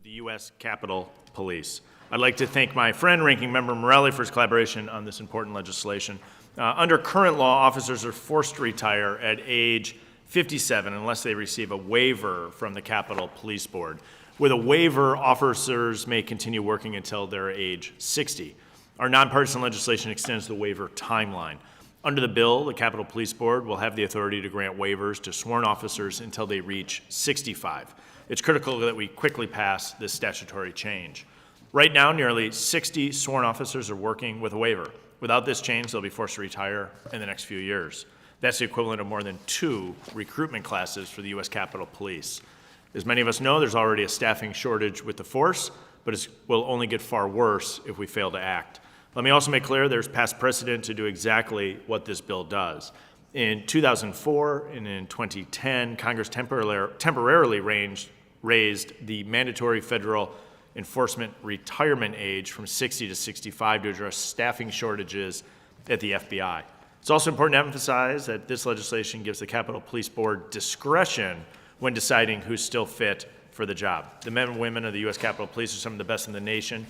the U.S. Capitol Police. I'd like to thank my friend, Ranking Member Morelli, for his collaboration on this important legislation. Under current law, officers are forced to retire at age 57 unless they receive a waiver from the Capitol Police Board. With a waiver, officers may continue working until their age 60. Our nonpartisan legislation extends the waiver timeline. Under the bill, the Capitol Police Board will have the authority to grant waivers to sworn officers until they reach 65. It's critical that we quickly pass this statutory change. Right now, nearly 60 sworn officers are working with a waiver. Without this change, they'll be forced to retire in the next few years. That's the equivalent of more than 2 recruitment classes for the U.S. Capitol Police. As many of us know, there's already a staffing shortage with the force, but it will only get far worse if we fail to act. Let me also make clear there's past precedent to do exactly what this bill does. In 2004 and in 2010, Congress temporarily raised the mandatory federal enforcement retirement age from 60 to 65 to address staffing shortages at the FBI. It's also important to emphasize that this legislation gives the Capitol Police Board discretion when deciding who's still fit for the job. The men and women of the U.S. Capitol Police are some of the best in the nation,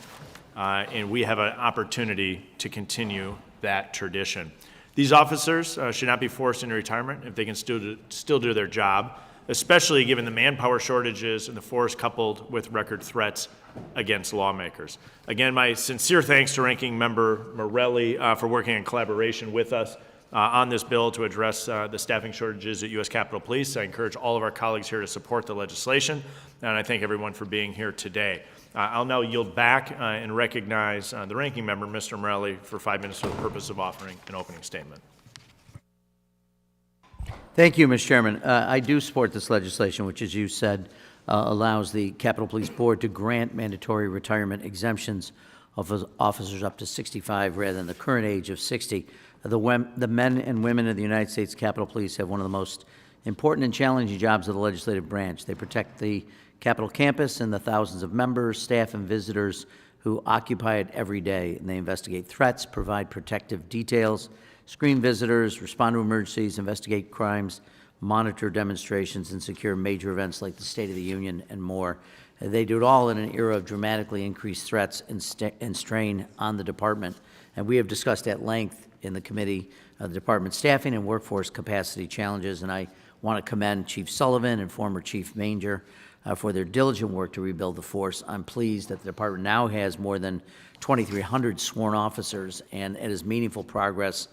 and we have an opportunity to continue that tradition. These officers should not be forced into retirement if they can still do their job, especially given the manpower shortages and the force coupled with record threats against lawmakers. Again, my sincere thanks to Ranking Member Morelli for working in collaboration with us on this bill to address the staffing shortages at U.S. Capitol Police. I encourage all of our colleagues here to support the legislation, and I thank everyone for being here today. I'll now yield back and recognize the Ranking Member, Mr. Morelli, for 5 minutes for the purpose of offering an opening statement. Thank you, Mr. Chairman. I do support this legislation, which, as you said, allows the Capitol Police Board to grant mandatory retirement exemptions of officers up to 65 rather than the current age of 60. The men and women of the United States Capitol Police have one of the most important and challenging jobs of the legislative branch. They protect the Capitol campus and the thousands of members, staff, and visitors who occupy it every day. And they investigate threats, provide protective details, screen visitors, respond to emergencies, investigate crimes, monitor demonstrations, and secure major events like the State of the Union and more. They do it all in an era of dramatically increased threats and strain on the department. And we have discussed at length in the committee the department's staffing and workforce capacity challenges. And I want to commend Chief Sullivan and former Chief Manger for their diligent work to rebuild the force. I'm pleased that the department now has more than 2,300 sworn officers, and it is meaningful progress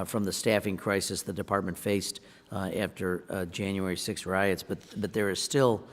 from the staffing crisis the department faced after January 6 riots. But there is still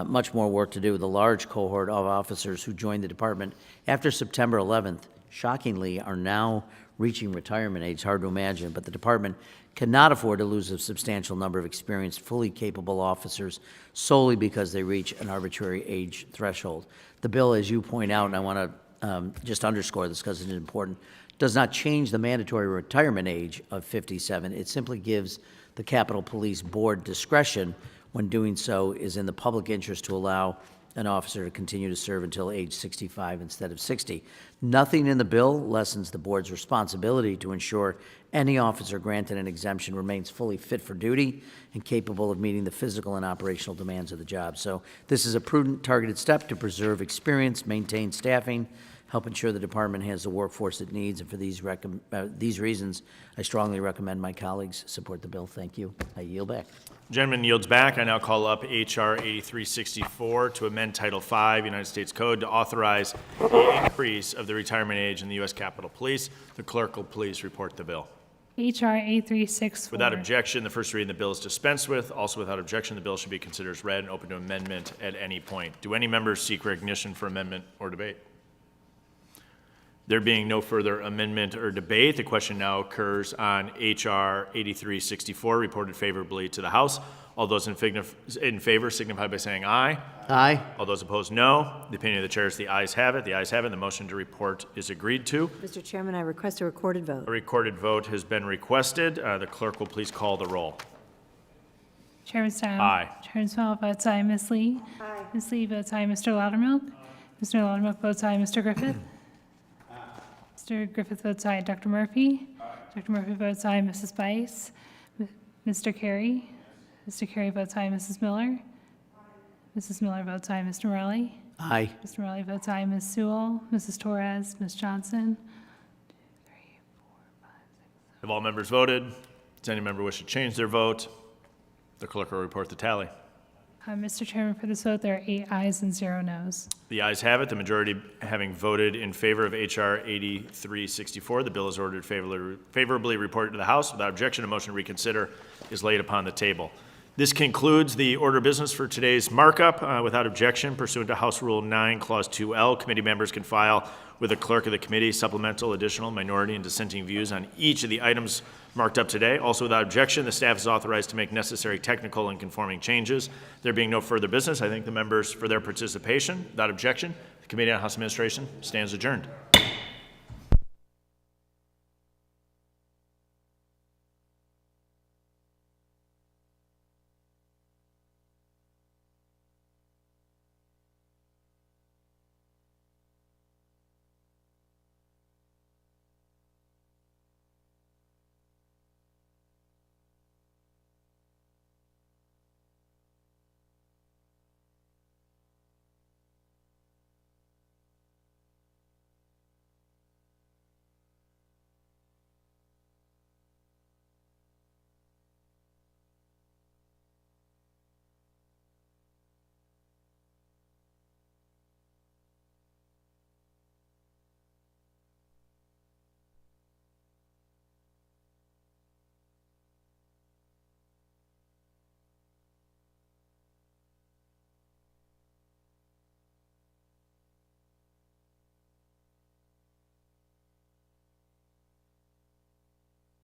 much more work to do. The large cohort of officers who joined the department after September 11th, shockingly, are now reaching retirement age. Hard to imagine, but the department cannot afford to lose a substantial number of experienced, fully capable officers solely because they reach an arbitrary age threshold. The bill, as you point out, and I want to just underscore this because it's important, does not change the mandatory retirement age of 57. It simply gives the Capitol Police Board discretion when doing so is in the public interest to allow an officer to continue to serve until age 65 instead of 60. Nothing in the bill lessens the board's responsibility to ensure any officer granted an exemption remains fully fit for duty and capable of meeting the physical and operational demands of the job. So this is a prudent, targeted step to preserve experience, maintain staffing, help ensure the department has the workforce it needs. And for these reasons, I strongly recommend my colleagues support the bill. Thank you. I yield back. Gentleman yields back. I now call up H.R. 8364 to amend Title V, United States Code, to authorize the increase of the retirement age in the U.S. Capitol Police. The clerk will please report the bill. H.R. 8364. Without objection, the first reading of the bill is dispensed with. Also without objection, the bill should be considered as read and open to amendment at any point. Do any members seek recognition for amendment or debate? There being no further amendment or debate, the question now occurs on H.R. 8364, reported favorably to the House. All those in favor signify by saying aye. Aye. All those opposed, no. The opinion of the chair is the ayes have it. The ayes have it. The motion to report is agreed to. Mr. Chairman, I request a recorded vote. A recorded vote has been requested. The clerk will please call the roll. Chairman Stam. Aye. Chairman Small votes aye. Ms. Lee. Aye. Ms. Lee votes aye. Mr. Loudermilk. Mr. Loudermilk votes aye. Mr. Griffith. Mr. Griffith votes aye. Dr. Murphy. Dr. Murphy votes aye. Mrs. Bice. Mr. Carey. Mr. Carey votes aye. Mrs. Miller. Mrs. Miller votes aye. Mr. Morelli. Aye. Mr. Morelli votes aye. Ms. Sewell, Mrs. Torres, Ms. Johnson. Have all members voted? Does any member wish to change their vote? The clerk will report the tally. Mr. Chairman, for this vote, there are 8 ayes and 0 noes. The ayes have it, the majority having voted in favor of H.R. 8364. The bill is ordered favorably reported to the House. Without objection, a motion to reconsider is laid upon the table. This concludes the order of business for today's markup. Without objection, pursuant to House Rule 9, Clause 2L, committee members can file with the clerk of the committee supplemental, additional, minority, and dissenting views on each of the items marked up today. Also, without objection, the staff is authorized to make necessary technical and conforming changes. There being no further business, I thank the members for their participation. Without objection, the Committee on House Administration stands adjourned.